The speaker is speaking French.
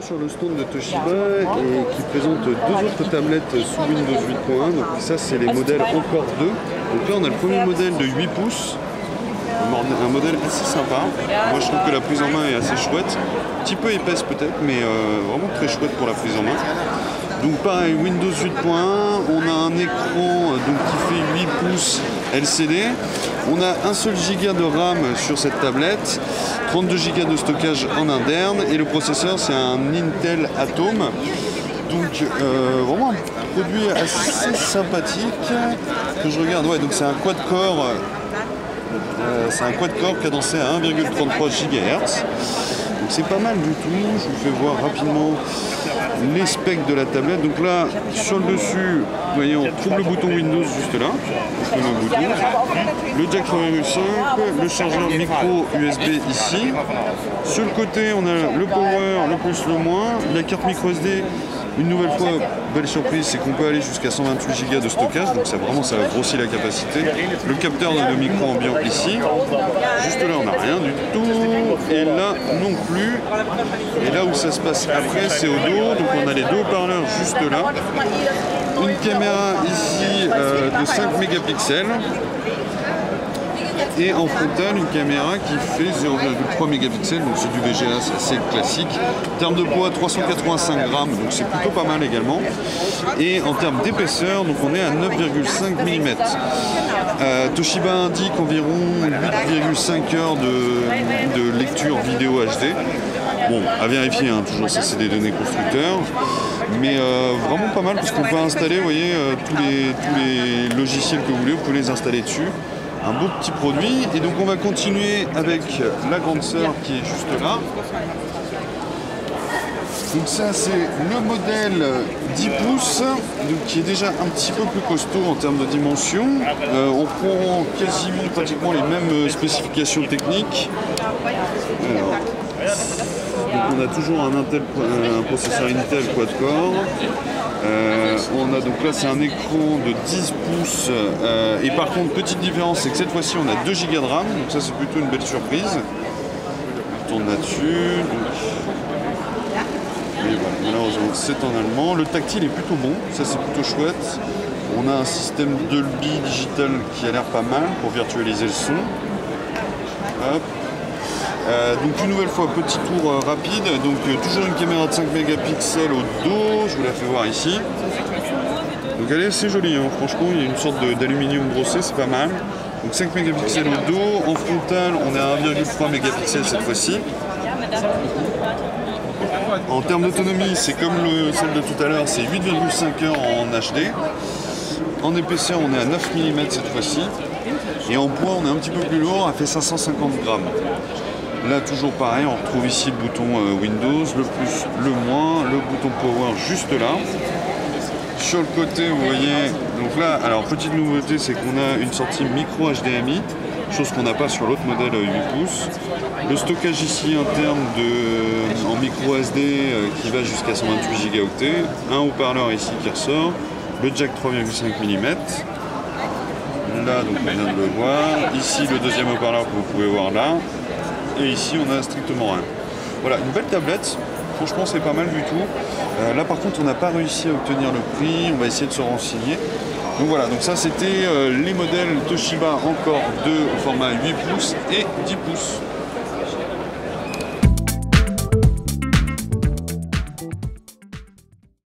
sur le stand de Toshiba et qui présente deux autres tablettes sous Windows 8.1. Donc ça c'est les modèles encore 2. Donc là on a le premier modèle de 8 pouces, un modèle assez sympa. Moi je trouve que la prise en main est assez chouette, un petit peu épaisse peut-être, mais vraiment très chouette pour la prise en main. Donc pareil, Windows 8.1, on a un écran donc, qui fait 8 pouces LCD. On a un seul giga de RAM sur cette tablette, 32 Go de stockage en interne et le processeur c'est un Intel Atom. Donc vraiment un produit assez sympathique que je regarde. Ouais, donc c'est un quad-core cadencé à 1,33 GHz. Donc c'est pas mal du tout. Je vous fais voir rapidement les specs de la tablette. Donc là, sur le dessus, vous voyez, on trouve le bouton Windows juste là. Le bouton, le jack 3.5, le chargeur micro USB ici. Sur le côté, on a le power, le plus, le moins, la carte micro SD. Une nouvelle fois, belle surprise, c'est qu'on peut aller jusqu'à 128 Go de stockage, donc ça vraiment ça grossit la capacité. Le capteur de micro ambiant ici. Juste là, on n'a rien du tout. Et là non plus. Et là où ça se passe après, c'est au dos. Donc on a les deux haut-parleurs juste là. Une caméra ici de 5 mégapixels. Et en frontal, une caméra qui fait 0,3 mégapixels, donc c'est du VGA, c'est assez classique. En termes de poids, 385 grammes, donc c'est plutôt pas mal également. Et en termes d'épaisseur, donc on est à 9,5 mm. Toshiba indique environ 8,5 heures de lecture vidéo HD. Bon, à vérifier, hein, toujours ça c'est des données constructeurs. Mais vraiment pas mal parce qu'on peut installer, vous voyez, tous les logiciels que vous voulez, vous pouvez les installer dessus. Un beau petit produit, et donc on va continuer avec la grande sœur qui est juste là. Donc ça c'est le modèle 10 pouces, donc qui est déjà un petit peu plus costaud en termes de dimension. On prend quasiment pratiquement les mêmes spécifications techniques. Alors, donc on a toujours un processeur Intel quad-core. On a donc là c'est un écran de 10 pouces et par contre petite différence c'est que cette fois-ci on a 2 Go de RAM, donc ça c'est plutôt une belle surprise. On tourne là-dessus. Et voilà, malheureusement c'est en allemand. Le tactile est plutôt bon, ça c'est plutôt chouette. On a un système Dolby Digital qui a l'air pas mal pour virtualiser le son. Hop. Donc une nouvelle fois, petit tour rapide, donc toujours une caméra de 5 mégapixels au dos, je vous la fais voir ici. Donc elle est assez jolie, hein. Franchement il y a une sorte d'aluminium brossé, c'est pas mal. Donc 5 mégapixels au dos, en frontal on est à 1,3 mégapixels cette fois-ci. En termes d'autonomie c'est comme celle de tout à l'heure, c'est 8,5 heures en HD. En épaisseur on est à 9 mm cette fois-ci. Et en poids on est un petit peu plus lourd, elle fait 550 grammes. Là toujours pareil, on retrouve ici le bouton Windows, le plus, le moins, le bouton Power juste là. Sur le côté vous voyez, donc là, alors petite nouveauté c'est qu'on a une sortie micro HDMI, chose qu'on n'a pas sur l'autre modèle 8 pouces. Le stockage ici interne en micro SD qui va jusqu'à 128 Go, un haut-parleur ici qui ressort, le jack 3,5 mm. Là donc on vient de le voir, ici le deuxième haut-parleur que vous pouvez voir là. Et ici on a strictement rien. Voilà, une belle tablette, franchement c'est pas mal du tout. Là par contre on n'a pas réussi à obtenir le prix, on va essayer de se renseigner. Donc voilà, donc ça c'était les modèles Toshiba encore 2 au format 8 pouces et 10 pouces.